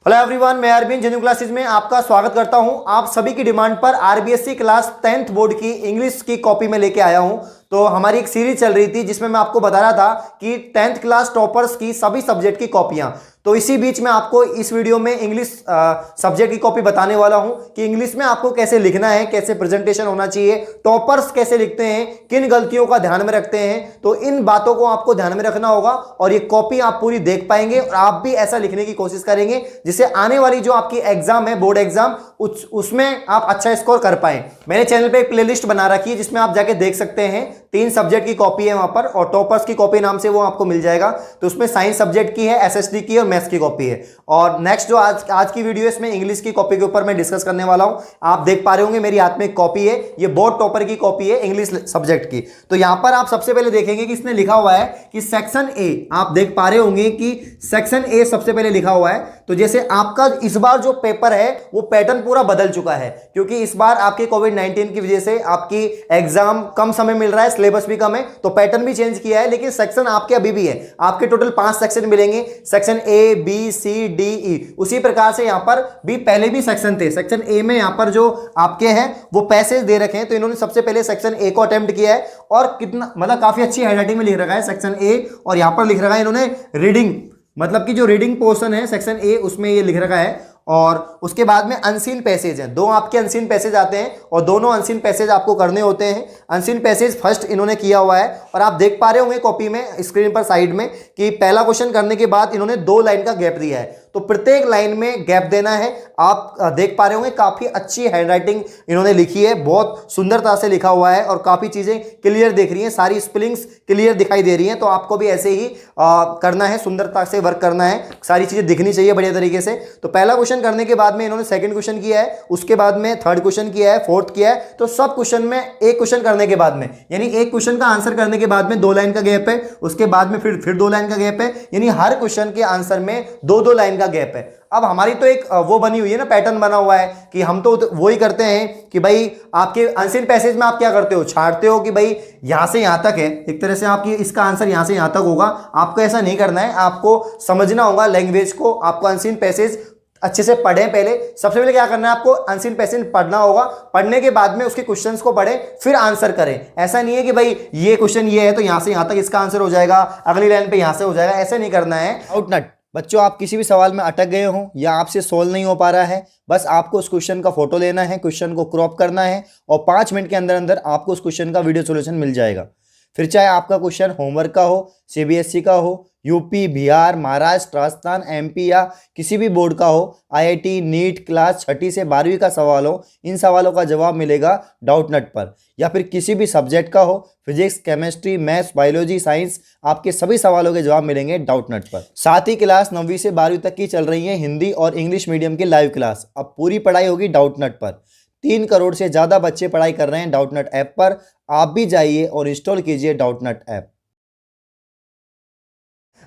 Hello everyone, मैं Arvind जेन्यू classes में आपका स्वागत करता हूं। आप सभी की डिमांड पर आरबीएससी क्लास 10th बोर्ड की इंग्लिश की कॉपी में लेके आया हूं। तो हमारी एक सीरीज चल रही थी जिसमें मैं आपको बता रहा था कि 10th क्लास टॉपर्स की सभी सब्जेक्ट की कॉपियां। तो इसी बीच में आपको इस वीडियो में इंग्लिश सब्जेक्ट की कॉपी बताने वाला हूं कि इंग्लिश में आपको कैसे लिखना है, कैसे प्रेजेंटेशन होना चाहिए, टॉपर्स कैसे लिखते हैं, किन गलतियों का ध्यान में रखते हैं। तो इन बातों को आपको ध्यान में रखना होगा और ये कॉपी आप पूरी देख पाएंगे और आप भी ऐसा लिखने की कोशिश करेंगे जिससे आने वाली जो आपकी एग्जाम है, बोर्ड एग्जाम, उसमें आप अच्छा स्कोर कर पाए। मैंने चैनल पे एक प्लेलिस्ट बना रखी है जिसमें आप जाके देख सकते हैं। 3 सब्जेक्ट की कॉपी है वहां पर और टॉपर्स की कॉपी नाम से वो आपको मिल जाएगा। तो उसमें साइंस सब्जेक्ट की है, एसएसटी की और मैथ्स की कॉपी है। और नेक्स्ट जो आज की वीडियो है इसमें इंग्लिश की कॉपी के ऊपर मैं डिस्कस करने वाला हूं। आप देख पा रहे होंगे मेरी हाथ में एक कॉपी है, ये बोर्ड टॉपर की कॉपी है इंग्लिश सब्जेक्ट की। तो यहां पर आप सबसे पहले देखेंगे कि इसमें लिखा हुआ है कि सेक्शन ए, आप देख पा रहे होंगे कि सेक्शन ए सबसे पहले लिखा हुआ है। तो जैसे आपका इस बार जो पेपर है वो पैटर्न पूरा बदल चुका है क्योंकि इस बार आपके कोविड-19 की वजह से आपकी एग्जाम कम समय मिल रहा है, सिलेबस भी कम है, तो पैटर्न भी चेंज किया है। लेकिन सेक्शन आपके अभी भी है, आपके टोटल 5 सेक्शन मिलेंगे, section A, B, C, D, E. उसी प्रकार से यहां पर भी पहले भी सेक्शन थे। सेक्शन ए में यहां पर जो आपके हैं वो पैसेज दे रखे हैं, तो इन्होंने सबसे पहले सेक्शन ए को अटेम्प्ट किया है और कितना मतलब काफी अच्छी हैंडराइटिंग में लिख रखा है सेक्शन ए। और यहां पर लिख रखा है इन्होंने रीडिंग, मतलब कि जो रीडिंग पोर्शन है सेक्शन ए उसमें ये लिख रखा है। और उसके बाद में अनसीन पैसेज हैं, 2 आपके अनसीन पैसेज आते हैं और दोनों अनसीन पैसेज आपको करने होते हैं। अनसीन पैसेज फर्स्ट इन्होंने किया हुआ है और आप देख पा रहे होंगे कॉपी में स्क्रीन पर साइड में कि पहला क्वेश्चन करने के बाद इन्होंने 2 लाइन का गैप दिया है, तो प्रत्येक लाइन में गैप देना है। आप देख पा रहे होंगे काफी अच्छी हैंडराइटिंग इन्होंने लिखी है, बहुत सुंदरता से लिखा हुआ है और काफी चीजें क्लियर दिख रही हैं, सारी स्पेलिंग्स क्लियर दिखाई दे रही हैं। तो आपको भी ऐसे ही करना है, सुंदरता से वर्क करना है, सारी चीजें दिखनी चाहिए बढ़िया तरीके से। तो पहला क्वेश्चन करने के बाद में इन्होंने सेकंड क्वेश्चन किया है, उसके बाद में थर्ड क्वेश्चन किया है, फोर्थ किया है। तो सब क्वेश्चन में एक क्वेश्चन करने के बाद में, यानी एक क्वेश्चन का आंसर करने के बाद में 2 लाइन का गैप है, उसके बाद में फिर 2 लाइन का गैप है, यानी हर क्वेश्चन के आंसर में 2-2 लाइन का गैप है। अब हमारी तो एक वो बनी हुई है ना, पैटर्न बना हुआ है कि हम तो वो ही करते हैं कि भाई आपके अनसीन पैसेज में आप क्या करते हो, छाड़ते हो कि भाई यहां से यहां तक है, एक तरह से आपकी इसका आंसर यहां से यहां तक होगा। आपको ऐसा नहीं करना है, आपको समझना होगा लैंग्वेज को। आपको अनसीन पैसेज अच्छे से पढ़ें। पहले सबसे पहले क्या करना है, आपको अनसीन पैसेज पढ़ना होगा, पढ़ने के बाद में उसके क्वेश्चंस को पढ़ें फिर आंसर करें। ऐसा नहीं है कि भाई ये क्वेश्चन ये है तो यहां से यहां तक इसका आंसर हो जाएगा, अगली लाइन पे यहां से हो जाएगा, ऐसे नहीं करना है। आउटनट बच्चों, आप किसी भी सवाल में अटक गए हो या आपसे सोल्व नहीं हो पा रहा है, बस आपको उस क्वेश्चन का फोटो लेना है, क्वेश्चन को क्रॉप करना है और 5 मिनट के अंदर अंदर आपको उस क्वेश्चन का वीडियो सॉल्यूशन मिल जाएगा। फिर चाहे आपका क्वेश्चन होमवर्क का हो, सीबीएसई का हो, यूपी, बिहार, महाराष्ट्र, राजस्थान, एमपी या किसी भी बोर्ड का हो, आईआईटी, नीट क्लास 6ठी से 12वीं का सवाल हो, इन सवालों का जवाब मिलेगा डाउटनट पर। या फिर किसी भी सब्जेक्ट का हो, physics, chemistry, maths, biology, science, आपके सभी सवालों के जवाब मिलेंगे डाउटनट पर। साथ ही क्लास 9वीं से 12वीं तक की चल रही है हिंदी और इंग्लिश मीडियम की लाइव क्लास। अब पूरी पढ़ाई होगी डाउटनट पर। 3 करोड़ से ज़्यादा बच्चे पढ़ाई कर रहे हैं डाउटनट ऐप पर। आप भी जाइए और इंस्टॉल कीजिए डाउटनट ऐप।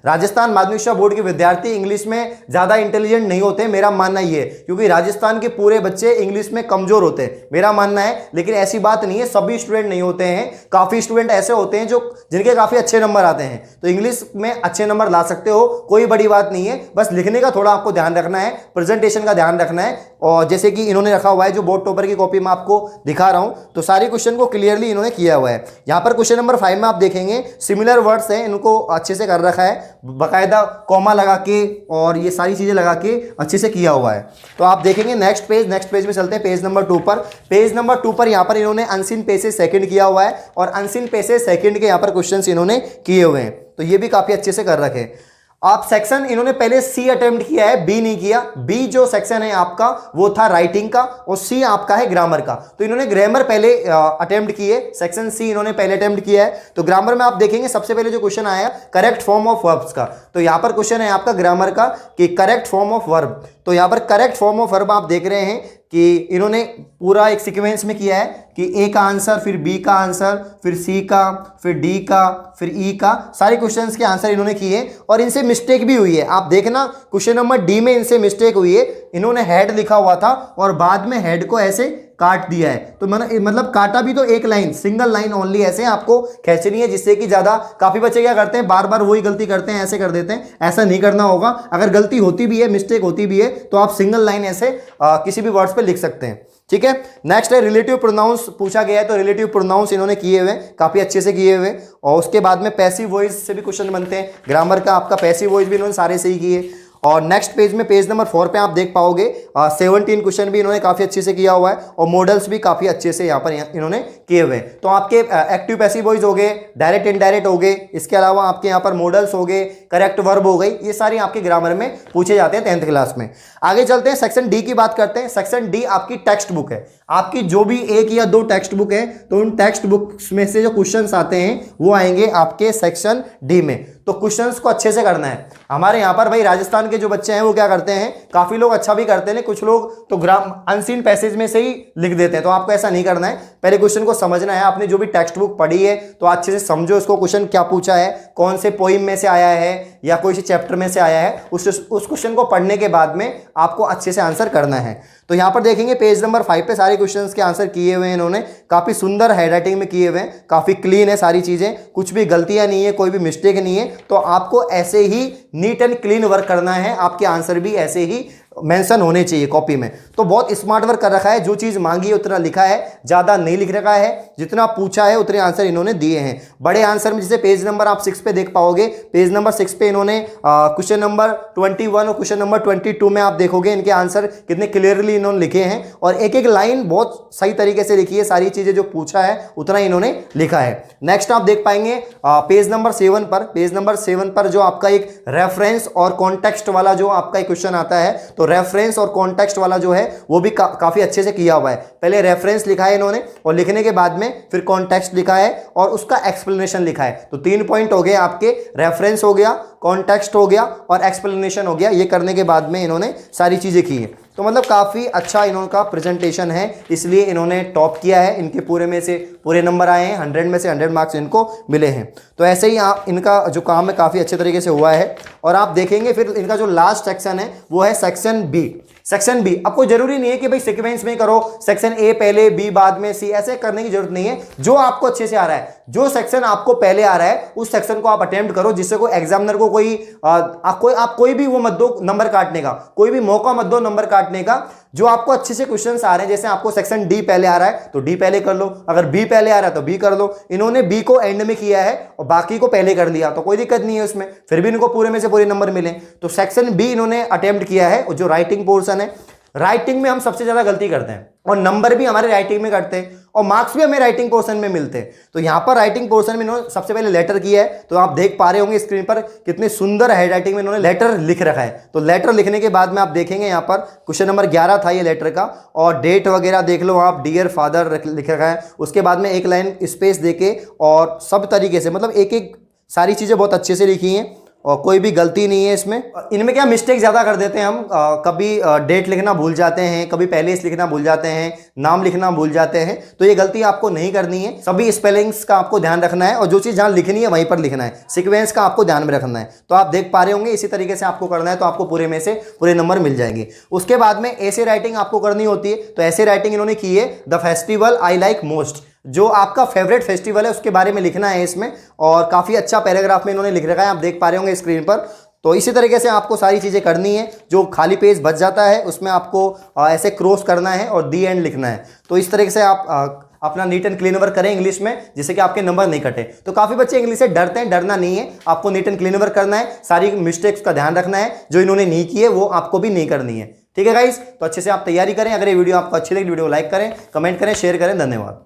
राजस्थान माध्यमिक शिक्षा बोर्ड के विद्यार्थी इंग्लिश में ज्यादा इंटेलिजेंट नहीं होते, मेरा मानना ये है, क्योंकि राजस्थान के पूरे बच्चे इंग्लिश में कमजोर होते हैं, मेरा मानना है। लेकिन ऐसी बात नहीं है, सभी स्टूडेंट नहीं होते हैं, काफी स्टूडेंट ऐसे होते हैं जो जिनके काफी अच्छे नंबर आते हैं। तो इंग्लिश में अच्छे नंबर ला सकते हो, कोई बड़ी बात नहीं है, बस लिखने का थोड़ा आपको ध्यान रखना है, प्रेजेंटेशन का ध्यान रखना है। और जैसे कि इन्होंने रखा हुआ है जो बोर्ड टॉपर की कॉपी में आपको दिखा रहा हूं, तो सारे क्वेश्चन को क्लियरली इन्होंने किया हुआ है। यहां पर क्वेश्चन नंबर 5 में आप देखेंगे सिमिलर वर्ड्स हैं, इनको अच्छे से कर रखा है, बाकायदा कॉमा लगा के और ये सारी चीजें लगा के अच्छे से किया हुआ है। तो आप देखेंगे नेक्स्ट पेज में चलते हैं, पेज नंबर 2 पर। पेज नंबर 2 पर यहां पर इन्होंने अनसीन पैसेज सेकंड किया हुआ है और अनसीन पैसेज सेकंड के यहां पर क्वेश्चंस इन्होंने किए हुए हैं, तो ये भी काफी अच्छे से कर रखे। आप सेक्शन इन्होंने पहले सी अटेम्प्ट किया है, बी नहीं किया। बी जो सेक्शन है आपका वो था राइटिंग का और सी आपका है ग्रामर का। तो इन्होंने ग्रामर पहले अटेम्प्ट किए, सेक्शन सी इन्होंने पहले अटेम्प्ट किया है। तो ग्रामर में आप देखेंगे सबसे पहले जो क्वेश्चन आया करेक्ट फॉर्म ऑफ वर्ब्स का, तो यहां पर क्वेश्चन है आपका ग्रामर का कि करेक्ट फॉर्म ऑफ वर्ब। तो यहां पर करेक्ट फॉर्म ऑफ वर्ब आप देख रहे हैं कि इन्होंने पूरा एक सीक्वेंस में किया है कि ए का आंसर, फिर बी का आंसर, फिर सी का, फिर डी का, फिर ई का, सारे क्वेश्चंस के आंसर इन्होंने किए और इनसे मिस्टेक भी हुई है। आप देखना क्वेश्चन नंबर डी में इनसे मिस्टेक हुई है, इन्होंने हेड लिखा हुआ था और बाद में हेड को ऐसे काट दिया है। तो मतलब काटा भी तो एक लाइन, सिंगल लाइन ओनली ऐसे आपको खींचनी है, जिससे कि ज्यादा, काफी बच्चे क्या करते हैं बार बार वही गलती करते हैं, ऐसे कर देते हैं, ऐसा नहीं करना होगा। अगर गलती होती भी है, मिस्टेक होती भी है, तो आप सिंगल लाइन ऐसे किसी भी वर्ड्स पे लिख सकते हैं। ठीक है, नेक्स्ट है रिलेटिव प्रोनाउंस पूछा गया है, तो रिलेटिव प्रोनाउंस इन्होंने किए हुए, काफी अच्छे से किए हुए। और उसके बाद में पैसिव वॉइस से भी क्वेश्चन बनते हैं, ग्रामर का आपका पैसिव वॉइस भी इन्होंने सारे सही किए। और नेक्स्ट पेज में पेज नंबर 4 पे आप देख पाओगे 17 क्वेश्चन भी इन्होंने काफी अच्छे से किया हुआ है और मॉडल्स भी काफी अच्छे से यहाँ पर इन्होंने किए हुए हैं। तो आपके एक्टिव पैसिव वॉइस हो गए, डायरेक्ट इनडायरेक्ट हो गए, इसके अलावा आपके यहाँ पर मॉडल्स हो गए, करेक्ट वर्ब हो गई, ये सारी आपके ग्रामर में पूछे जाते हैं 10th क्लास में। आगे चलते हैं, सेक्शन डी की बात करते हैं। सेक्शन डी आपकी टेक्स्ट बुक है, आपकी जो भी 1 या 2 टेक्स्ट बुक है, तो उन टेक्स्ट बुक्स में से जो क्वेश्चंस आते हैं वो आएंगे आपके सेक्शन डी में। तो क्वेश्चंस को अच्छे से करना है। हमारे यहाँ पर भाई राजस्थान के जो बच्चे हैं वो क्या करते हैं, काफी लोग अच्छा भी करते हैं, कुछ लोग तो अनसीन पैसेज में से ही लिख देते हैं। तो आपको ऐसा नहीं करना है, पहले क्वेश्चन को समझना है। आपने जो भी टेक्स्ट बुक पढ़ी है तो अच्छे से समझो उसको, क्वेश्चन क्या पूछा है, कौन से पोइम में से आया है या कोई से चैप्टर में से आया है, उस क्वेश्चन को पढ़ने के बाद में आपको अच्छे से आंसर करना है। तो यहाँ पर देखेंगे पेज नंबर 5 पे सारे क्वेश्चंस के आंसर किए हुए हैं इन्होंने, काफी सुंदर हैंडराइटिंग में किए हुए हैं, काफी क्लीन है सारी चीजें, कुछ भी गलतियां नहीं है, कोई भी मिस्टेक नहीं है। तो आपको ऐसे ही नीट एंड क्लीन वर्क करना है, आपके आंसर भी ऐसे ही मेंशन होने चाहिए कॉपी में। तो बहुत स्मार्ट वर्क कर रखा है, जो चीज मांगी है उतना लिखा है, ज्यादा नहीं लिख रखा है, जितना पूछा है उतने आंसर इन्होंने दिए हैं। बड़े आंसर में जैसे पेज नंबर आप 6 पे देख पाओगे, पेज नंबर 6 पे इन्होंने क्वेश्चन नंबर 21 और क्वेश्चन नंबर 22 में आप देखोगे इनके आंसर कितने क्लियरली इन्होंने लिखे हैं और एक एक लाइन बहुत सही तरीके से लिखी है, सारी चीजें जो पूछा है उतना इन्होंने लिखा है। नेक्स्ट आप देख पाएंगे पेज नंबर 7 पर, पेज नंबर 7 पर जो आपका एक रेफरेंस और कॉन्टेक्स्ट वाला जो आपका एक क्वेश्चन आता है, तो रेफरेंस और कॉन्टेक्स्ट वाला जो है वो भी काफी अच्छे से किया हुआ है। पहले रेफरेंस लिखा है इन्होंने और लिखने के बाद में फिर कॉन्टेक्स्ट लिखा है और उसका एक्सप्लेनेशन लिखा है। तो 3 पॉइंट हो गए आपके, रेफरेंस हो गया, कॉन्टेक्स्ट हो गया और एक्सप्लेनेशन हो गया। ये करने के बाद में इन्होंने सारी चीजें की है। तो मतलब काफ़ी अच्छा इनका प्रेजेंटेशन है, इसलिए इन्होंने टॉप किया है। इनके पूरे में से पूरे नंबर आए हैं, 100 में से 100 मार्क्स इनको मिले हैं। तो ऐसे ही आप इनका जो काम है काफ़ी अच्छे तरीके से हुआ है। और आप देखेंगे फिर इनका जो लास्ट सेक्शन है वो है सेक्शन बी। सेक्शन बी आपको जरूरी नहीं है कि भाई सीक्वेंस में करो, सेक्शन ए पहले बी बाद में सी, ऐसे करने की जरूरत नहीं है। जो आपको अच्छे से आ रहा है, जो सेक्शन आपको पहले आ रहा है उस सेक्शन को आप अटेम्प्ट करो, जिससे कोई एग्जामिनर को आप कोई भी वो मत दो नंबर काटने का, कोई भी मौका मत दो नंबर काटने का। जो आपको अच्छे से क्वेश्चंस आ रहे हैं, जैसे आपको सेक्शन डी पहले आ रहा है तो डी पहले कर लो, अगर बी पहले आ रहा है तो बी कर लो। इन्होंने बी को एंड में किया है और बाकी को पहले कर लिया, तो कोई दिक्कत नहीं है उसमें, फिर भी इनको पूरे में से पूरे नंबर मिले। तो सेक्शन बी इन्होंने अटेम्प्ट किया है। और जो राइटिंग पोर्शन है, राइटिंग में हम सबसे ज्यादा गलती करते हैं और नंबर भी हमारे राइटिंग में कटते हैं और मार्क्स भी हमें राइटिंग पोर्शन में मिलते हैं। तो यहां पर राइटिंग पोर्शन में इन्होंने सबसे पहले लेटर किया है। तो आप देख पा रहे होंगे स्क्रीन पर कितनी सुंदर हैंडराइटिंग में इन्होंने लेटर लिख रखा है। तो लेटर लिखने के बाद में आप देखेंगे यहाँ पर क्वेश्चन नंबर 11 था ये लेटर का, और डेट वगैरह देख लो आप, डियर फादर लिख रखा है। उसके बाद में एक लाइन स्पेस देके और सब तरीके से, मतलब एक एक सारी चीजें बहुत अच्छे से लिखी हैं और कोई भी गलती नहीं है इसमें। इनमें क्या मिस्टेक ज़्यादा कर देते हैं हम, कभी डेट लिखना भूल जाते हैं, कभी पहले से लिखना भूल जाते हैं, नाम लिखना भूल जाते हैं। तो ये गलती आपको नहीं करनी है, सभी स्पेलिंग्स का आपको ध्यान रखना है और जो चीज़ जहाँ लिखनी है वहीं पर लिखना है, सीक्वेंस का आपको ध्यान में रखना है। तो आप देख पा रहे होंगे इसी तरीके से आपको करना है, तो आपको पूरे में से पूरे नंबर मिल जाएंगे। उसके बाद में ऐसे राइटिंग आपको करनी होती है। तो ऐसे राइटिंग इन्होंने की है, the festival I like most, जो आपका फेवरेट फेस्टिवल है उसके बारे में लिखना है इसमें, और काफ़ी अच्छा पैराग्राफ में इन्होंने लिख रखा है, आप देख पा रहे होंगे स्क्रीन पर। तो इसी तरीके से आपको सारी चीज़ें करनी है। जो खाली पेज बच जाता है उसमें आपको ऐसे क्रॉस करना है और दी एंड लिखना है। तो इस तरीके से आप अपना नीट एंड क्लीन वर्क करें इंग्लिश में, जिससे कि आपके नंबर नहीं कटे। तो काफ़ी बच्चे इंग्लिश से डरते हैं, डरना नहीं है, आपको नीट एंड क्लीन वर्क करना है, सारी मिस्टेक्स का ध्यान रखना है, जो इन्होंने नहीं की है वो आपको भी नहीं करनी है। ठीक है गाइस, तो अच्छे से आप तैयारी करें। अगर ये वीडियो आपको अच्छी लगी, वीडियो को लाइक करें, कमेंट करें, शेयर करें। धन्यवाद।